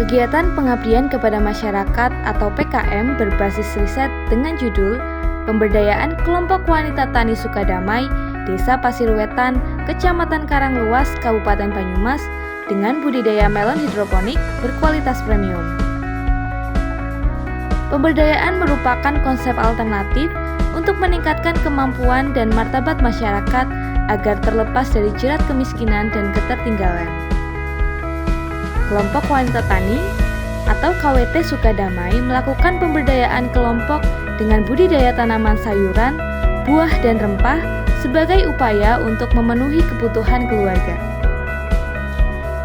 Kegiatan pengabdian kepada masyarakat atau PKM berbasis riset dengan judul Pemberdayaan Kelompok Wanita Tani Sukadamai, Desa Pasirwetan, Kecamatan Karangluas, Kabupaten Banyumas, dengan budidaya melon hidroponik berkualitas premium. Pemberdayaan merupakan konsep alternatif untuk meningkatkan kemampuan dan martabat masyarakat agar terlepas dari jerat kemiskinan dan ketertinggalan. Kelompok Wanita Tani atau KWT Sukadamai melakukan pemberdayaan kelompok dengan budidaya tanaman sayuran, buah, dan rempah sebagai upaya untuk memenuhi kebutuhan keluarga.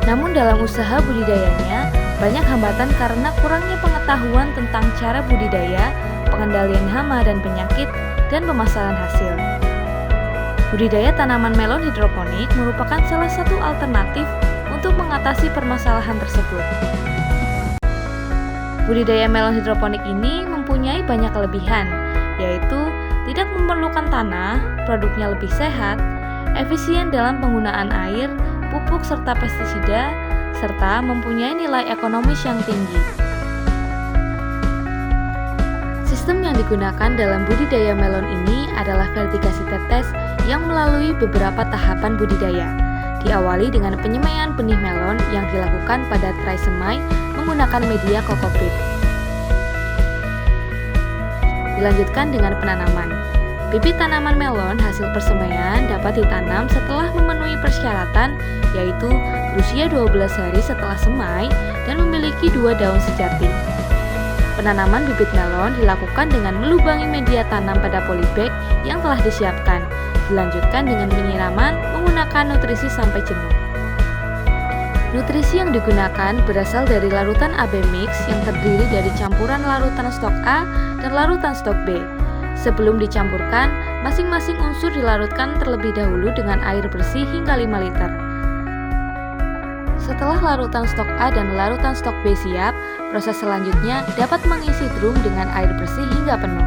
Namun dalam usaha budidayanya, banyak hambatan karena kurangnya pengetahuan tentang cara budidaya, pengendalian hama dan penyakit, dan pemasaran hasil. Budidaya tanaman melon hidroponik merupakan salah satu alternatif untuk mengatasi permasalahan tersebut. Budidaya melon hidroponik ini mempunyai banyak kelebihan, yaitu tidak memerlukan tanah, produknya lebih sehat, efisien dalam penggunaan air, pupuk serta pestisida, serta mempunyai nilai ekonomis yang tinggi. Sistem yang digunakan dalam budidaya melon ini adalah vertikasi tetes yang melalui beberapa tahapan budidaya. Diawali dengan penyemaian benih melon yang dilakukan pada tray semai menggunakan media kokopit. Dilanjutkan dengan penanaman. Bibit tanaman melon hasil persemaian dapat ditanam setelah memenuhi persyaratan, yaitu berusia 12 hari setelah semai dan memiliki 2 daun sejati. Penanaman bibit melon dilakukan dengan melubangi media tanam pada polybag yang telah disiapkan. Dilanjutkan dengan penyiraman menggunakan nutrisi sampai jenuh. Nutrisi yang digunakan berasal dari larutan AB mix yang terdiri dari campuran larutan stok A dan larutan stok B. Sebelum dicampurkan, masing-masing unsur dilarutkan terlebih dahulu dengan air bersih hingga 5 liter. Setelah larutan stok A dan larutan stok B siap, proses selanjutnya dapat mengisi drum dengan air bersih hingga penuh.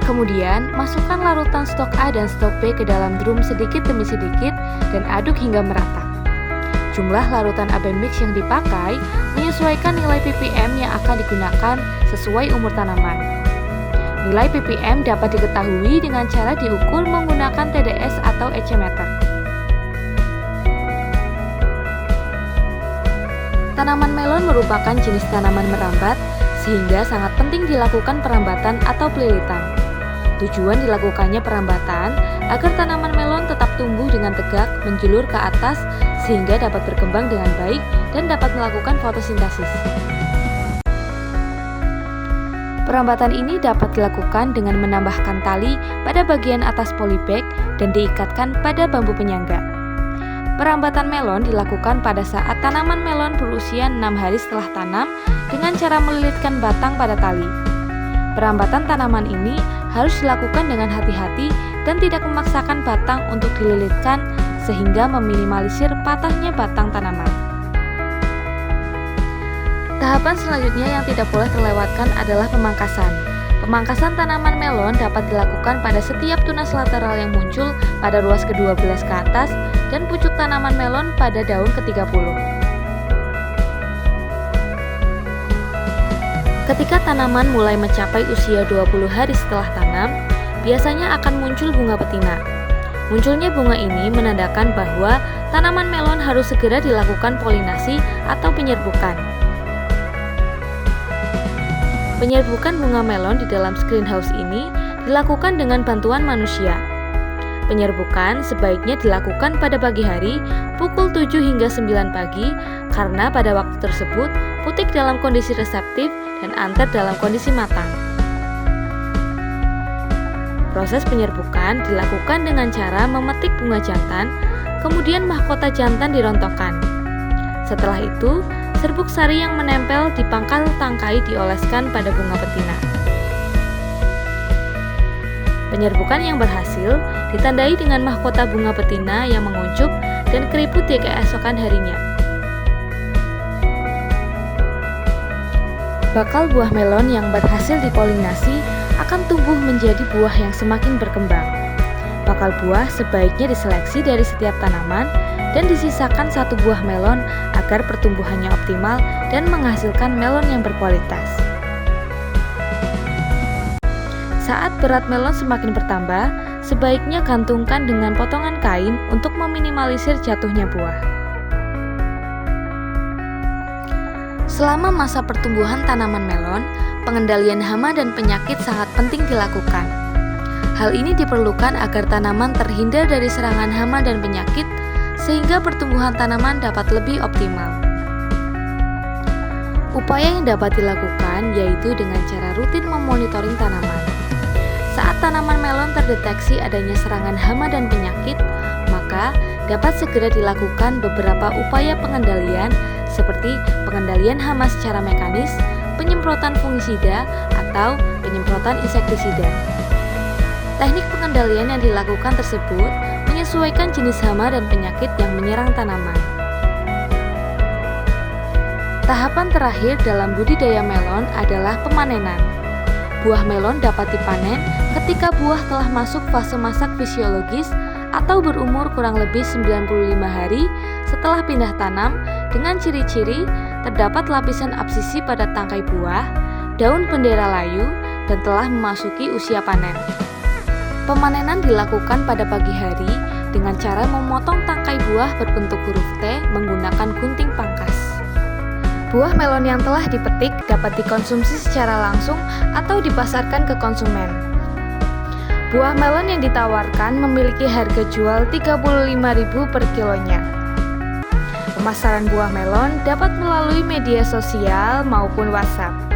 Kemudian, masukkan larutan stok A dan stok B ke dalam drum sedikit demi sedikit dan aduk hingga merata. Jumlah larutan AB mix yang dipakai menyesuaikan nilai ppm yang akan digunakan sesuai umur tanaman. Nilai ppm dapat diketahui dengan cara diukur menggunakan TDS atau EC-meter. Tanaman melon merupakan jenis tanaman merambat, sehingga sangat penting dilakukan perambatan atau pelilitan. Tujuan dilakukannya perambatan agar tanaman melon tetap tumbuh dengan tegak menjulur ke atas sehingga dapat berkembang dengan baik dan dapat melakukan fotosintesis. Perambatan ini dapat dilakukan dengan menambahkan tali pada bagian atas polybag dan diikatkan pada bambu penyangga. Perambatan melon dilakukan pada saat tanaman melon berusia 6 hari setelah tanam dengan cara melilitkan batang pada tali. Perambatan tanaman ini harus dilakukan dengan hati-hati dan tidak memaksakan batang untuk dililitkan sehingga meminimalisir patahnya batang tanaman. Tahapan selanjutnya yang tidak boleh terlewatkan adalah pemangkasan. Pemangkasan tanaman melon dapat dilakukan pada setiap tunas lateral yang muncul pada ruas ke-12 ke atas dan pucuk tanaman melon pada daun ke-30. Ketika tanaman mulai mencapai usia 20 hari setelah tanam, biasanya akan muncul bunga betina. Munculnya bunga ini menandakan bahwa tanaman melon harus segera dilakukan polinasi atau penyerbukan. Penyerbukan bunga melon di dalam greenhouse ini dilakukan dengan bantuan manusia. Penyerbukan sebaiknya dilakukan pada pagi hari pukul 7 hingga 9 pagi karena pada waktu tersebut putik dalam kondisi reseptif dan anter dalam kondisi matang. Proses penyerbukan dilakukan dengan cara memetik bunga jantan, kemudian mahkota jantan dirontokkan. Setelah itu, serbuk sari yang menempel di pangkal tangkai dioleskan pada bunga betina. Penyerbukan yang berhasil ditandai dengan mahkota bunga betina yang menguncup dan keriput di keesokan harinya. Bakal buah melon yang berhasil dipolinasi akan tumbuh menjadi buah yang semakin berkembang. Bakal buah sebaiknya diseleksi dari setiap tanaman dan disisakan satu buah melon agar pertumbuhannya optimal dan menghasilkan melon yang berkualitas. Saat berat melon semakin bertambah, sebaiknya gantungkan dengan potongan kain untuk meminimalisir jatuhnya buah. Selama masa pertumbuhan tanaman melon, pengendalian hama dan penyakit sangat penting dilakukan. Hal ini diperlukan agar tanaman terhindar dari serangan hama dan penyakit, sehingga pertumbuhan tanaman dapat lebih optimal. Upaya yang dapat dilakukan yaitu dengan cara rutin memonitoring tanaman. Saat tanaman melon terdeteksi adanya serangan hama dan penyakit, maka dapat segera dilakukan beberapa upaya pengendalian seperti pengendalian hama secara mekanis, penyemprotan fungisida, atau penyemprotan insektisida. Teknik pengendalian yang dilakukan tersebut menyesuaikan jenis hama dan penyakit yang menyerang tanaman. Tahapan terakhir dalam budidaya melon adalah pemanenan. Buah melon dapat dipanen ketika buah telah masuk fase masak fisiologis atau berumur kurang lebih 95 hari setelah pindah tanam dengan ciri-ciri terdapat lapisan absisi pada tangkai buah, daun bendera layu, dan telah memasuki usia panen. Pemanenan dilakukan pada pagi hari dengan cara memotong tangkai buah berbentuk huruf T menggunakan gunting pangkas. Buah melon yang telah dipetik dapat dikonsumsi secara langsung atau dipasarkan ke konsumen. Buah melon yang ditawarkan memiliki harga jual Rp35.000 per kilonya. Pemasaran buah melon dapat melalui media sosial maupun WhatsApp.